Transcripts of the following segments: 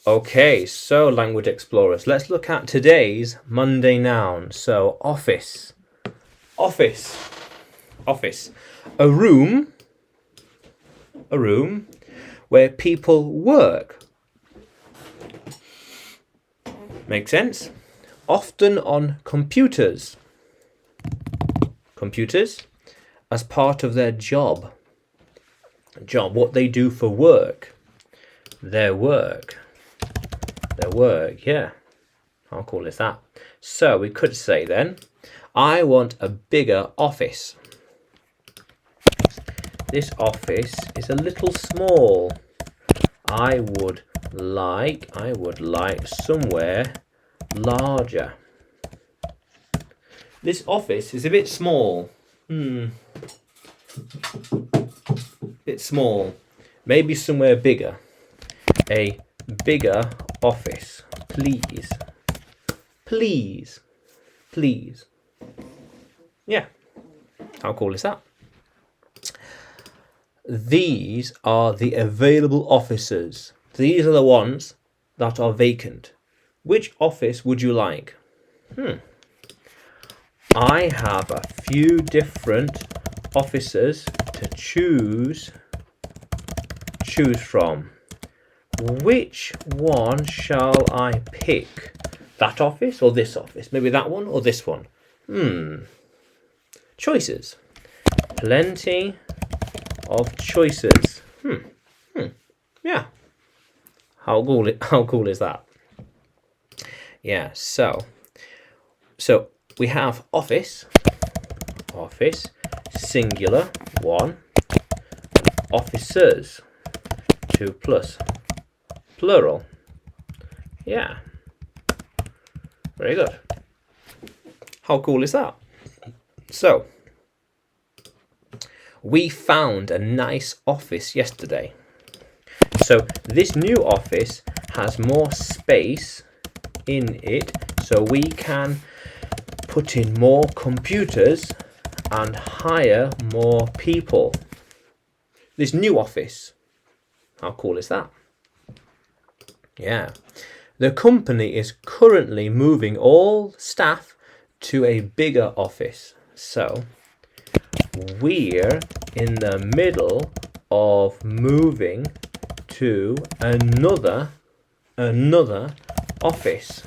Okay, so language explorers, let's look at today's Monday noun. So office, office, office. A room where people work. Make sense? Often on computers. Computers as part of their job. What they do for work. Their work, yeah. How cool is that? So we could say then, I want a bigger office. This office is a little small. I would like somewhere larger. This office is a bit small. Bit small. Maybe somewhere bigger. A bigger office, please. Please. Please. Yeah. How cool is that? These are the available offices. These are the ones that are vacant. Which office would you like? I have a few different offices to choose from. Which one shall I pick? That office or this office? Maybe that one or this one? Choices. Plenty of choices. Yeah. How cool is that? Yeah, so we have office, singular, 1, officers, 2 plus, plural. Yeah. Very good. How cool is that? So, we found a nice office yesterday. So this new office has more space in it, so we can put in more computers and hire more people. This new office. How cool is that? Yeah. The company is currently moving all staff to a bigger office. So we're in the middle of moving to another office.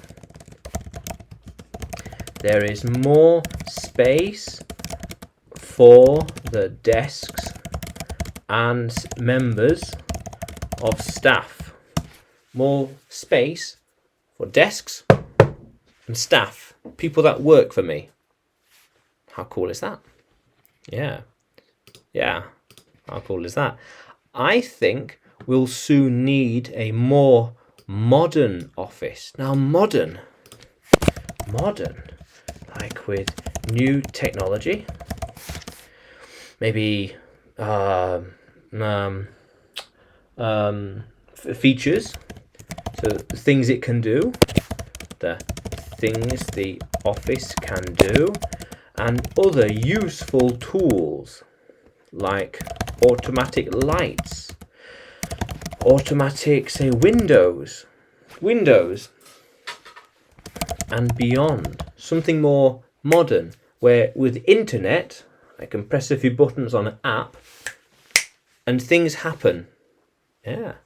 There is more space for the desks and members of staff. More space for desks and staff, people that work for me. How cool is that? Yeah. How cool is that? I think we'll soon need a more modern office. Now, modern, like with new technology, maybe features, so the things it can do, the things the office can do, and other useful tools like automatic lights, automatic, say, windows, and beyond. Something more modern, where with internet, I can press a few buttons on an app and things happen. Yeah,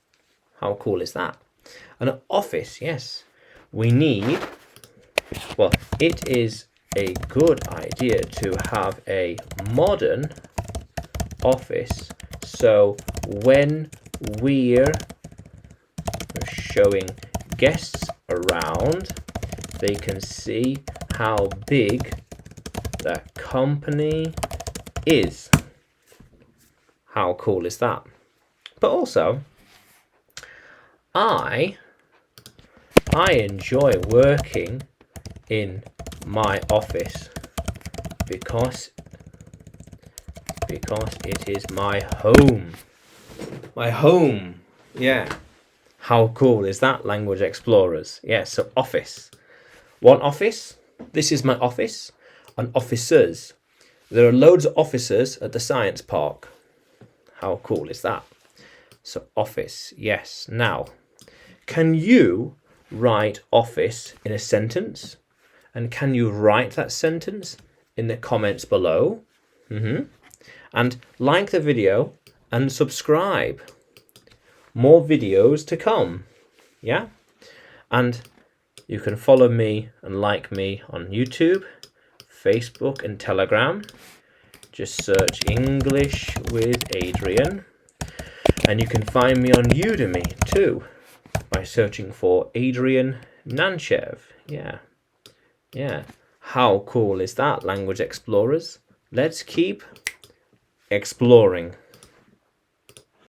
how cool is that? An office, yes. We need, well, it is a good idea to have a modern office, so when we're showing guests around, they can see how big the company is. How cool is that? But also, I enjoy working in my office because it is my home. My home. Yeah. How cool is that, language explorers? Yeah, so office. One office. This is my office. And officers. There are loads of officers at the science park. How cool is that? So office, yes. Now, Can you write office in a sentence? And can you write that sentence in the comments below? And like the video and subscribe. More videos to come. Yeah? And you can follow me and like me on YouTube, Facebook and Telegram. Just search English with Adrian. And you can find me on Udemy too by searching for Adrian Nanchev. Yeah. How cool is that, language explorers? Let's keep exploring.